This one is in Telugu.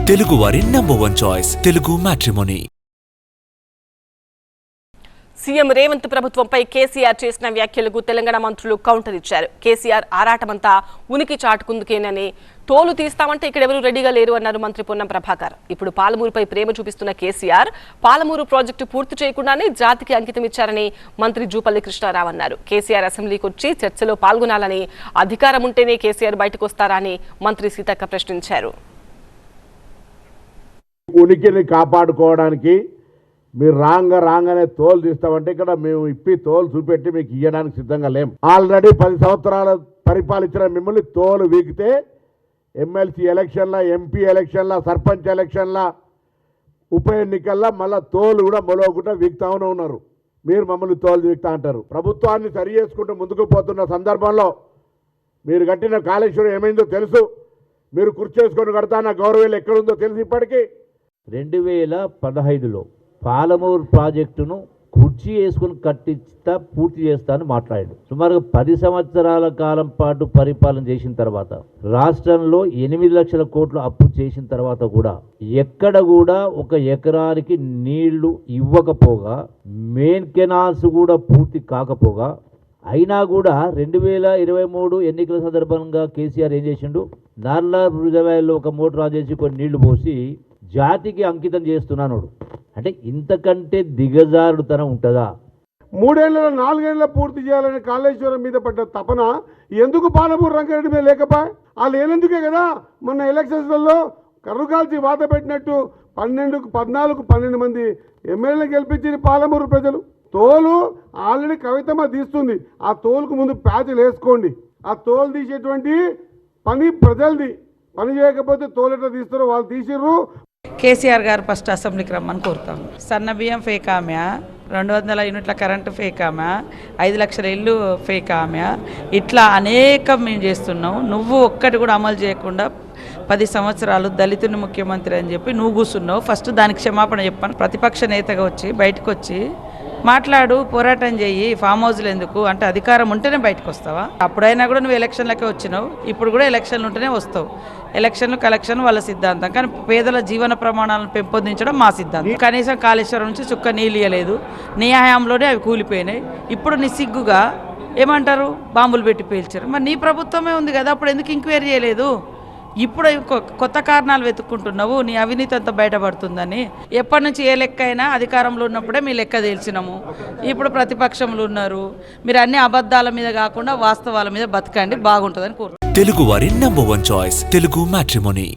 తెలుగువారి #1 choice Telugu matrimony. CM Revanth ప్రభుత్వంపై కేసీఆర్ చేసిన వ్యాఖ్యలకు తెలంగాణ మంత్రులు కౌంటర్ ఇచ్చారు. కేసీఆర్ ఆరాటమంతా ఉనికి చాటుకుందుకేనని, తోలు తీస్తామంటే ఇక్కడెవరూ రెడీగా లేరు అన్నారు మంత్రి పొన్నం ప్రభాకర్. ఇప్పుడు పాలమూరుపై ప్రేమ చూపిస్తున్న కేసీఆర్ పాలమూరు ప్రాజెక్టు పూర్తి చేయకుండానే జాతికి అంకితం ఇచ్చారని మంత్రి జూపల్లి కృష్ణారావు అన్నారు. కేసీఆర్ అసెంబ్లీకి వచ్చి చర్చలో పాల్గొనాలని, అధికారం ఉంటేనే కేసీఆర్ బయటకు వస్తారా అని మంత్రి సీతక్క ప్రశ్నించారు. ఉనికిని కాపాడుకోవడానికి మీరు రాగానే తోలు తీస్తామంటే ఇక్కడ మేము ఇప్పి తోలు చూపెట్టి మీకు ఇవ్వడానికి సిద్ధంగా లేం. ఆల్రెడీ 10 సంవత్సరాలు పరిపాలించిన మిమ్మల్ని తోలు వీకితే ఎమ్మెల్సీ ఎలక్షన్ల, ఎంపీ ఎలక్షన్ల, సర్పంచ్ ఎలక్షన్ల, ఉప ఎన్నికల్లో మళ్ళీ తోలు కూడా మొలవకుండా వీక్తానే ఉన్నారు. మీరు మమ్మల్ని తోలు వీక్తా అంటారు. ప్రభుత్వాన్ని సరి చేసుకుంటూ ముందుకు పోతున్న సందర్భంలో మీరు కట్టిన కాళేశ్వరం ఏమైందో తెలుసు. మీరు కుర్చేసుకొని కడతాన గౌరవం ఎక్కడుందో తెలుసు. ఇప్పటికీ 2015లో పాలమూరు ప్రాజెక్టును కుర్చీ వేసుకుని కట్టిస్తా, పూర్తి చేస్తా అని మాట్లాడాడు. సుమారుగా 10 సంవత్సరాల కాలం పాటు పరిపాలన చేసిన తర్వాత, రాష్ట్రంలో 8 లక్షల కోట్లు అప్పు చేసిన తర్వాత కూడా ఎక్కడ కూడా ఒక ఎకరానికి నీళ్లు ఇవ్వకపోగా, మెయిన్ కెనాల్స్ కూడా పూర్తి కాకపోగా, అయినా కూడా 2023 ఎన్నికల సందర్భంగా కేసీఆర్ ఏం చేసిండు, నార్ల రిజర్వాయర్లో ఒక మోటార్ ఆన్ చేసి కొన్ని నీళ్లు పోసి జాతికి అంకితం చేస్తున్నాను. అంటే ఇంతకంటే దిగజారుడుతనం ఉంటుందా? 3 ఏళ్ళలో 4 ఏళ్ళ పూర్తి చేయాలని కాళేశ్వరం మీద పడ్డ తపన ఎందుకు పాలమూరు రంగారెడ్డి మీద లేకపోయా? వాళ్ళు ఏనందుకే కదా మొన్న ఎలక్షన్స్లలో కర్రు కాల్చి వాత పెట్టినట్టు 12 మంది ఎమ్మెల్యేలు గెలిపించిన పాలమూరు ప్రజలు. తోలు ఆల్రెడీ కవితమ్మ తీస్తుంది. ఆ తోలుకు ముందు ప్యాచ్లు వేసుకోండి. ఆ తోలు తీసేటువంటి పని ప్రజలది. పని చేయకపోతే తోలు ఎట్లా తీస్తారో వాళ్ళు తీసిర్రు. కేసీఆర్ గారు ఫస్ట్ అసెంబ్లీకి రమ్మని కోరుతాం. సన్న బియ్యం ఫేక్ ఆమె, 200 యూనిట్ల కరెంటు ఫేక్ ఆమె, 5 లక్షల ఇల్లు ఫేక్ ఆమె, ఇట్లా అనేకం మేము చేస్తున్నాం. నువ్వు ఒక్కటి కూడా అమలు చేయకుండా 10 సంవత్సరాలు దళితుని ముఖ్యమంత్రి అని చెప్పి నువ్వు కూర్చున్నావు. ఫస్ట్ దానికి క్షమాపణ చెప్పాను. ప్రతిపక్ష నేతగా వచ్చి బయటకు వచ్చి మాట్లాడు, పోరాటం చెయ్యి. ఫామ్ హౌస్లు ఎందుకు అంటే అధికారం ఉంటేనే బయటకు వస్తావా? అప్పుడైనా కూడా నువ్వు ఎలక్షన్లకే వచ్చినావు, ఇప్పుడు కూడా ఎలక్షన్లు ఉంటేనే వస్తావు. ఎలక్షన్లు కలెక్షన్ వాళ్ళ సిద్ధాంతం, కానీ పేదల జీవన ప్రమాణాలను పెంపొందించడం మా సిద్ధాంతం. కనీసం కాళేశ్వరం నుంచి చుక్క నీళ్ళు ఇవ్వలేదు. నీ హయాంలోనే అవి కూలిపోయినాయి. ఇప్పుడు నీ సిగ్గుగా ఏమంటారు, బాంబులు పెట్టి పేల్చారు. మరి నీ ప్రభుత్వమే ఉంది కదా, అప్పుడు ఎందుకు ఎంక్వైరీ చేయలేదు? ఇప్పుడు కొత్త కారణాలు వెతుక్కుంటున్నావు, నీ అవినీతి అంతా బయటపడుతుందని. ఎప్పటి నుంచి ఏ లెక్క అయినా అధికారంలో ఉన్నప్పుడే మీ లెక్క తేల్చినాము. ఇప్పుడు ప్రతిపక్షంలో ఉన్నారు. మీరు అన్ని అబద్ధాల మీద కాకుండా వాస్తవాల మీద బతకండి, బాగుంటుందని కోరుతున్నాను. తెలుగువారి #1 చాయిస్ తెలుగు మ్యాట్రిమోనీ.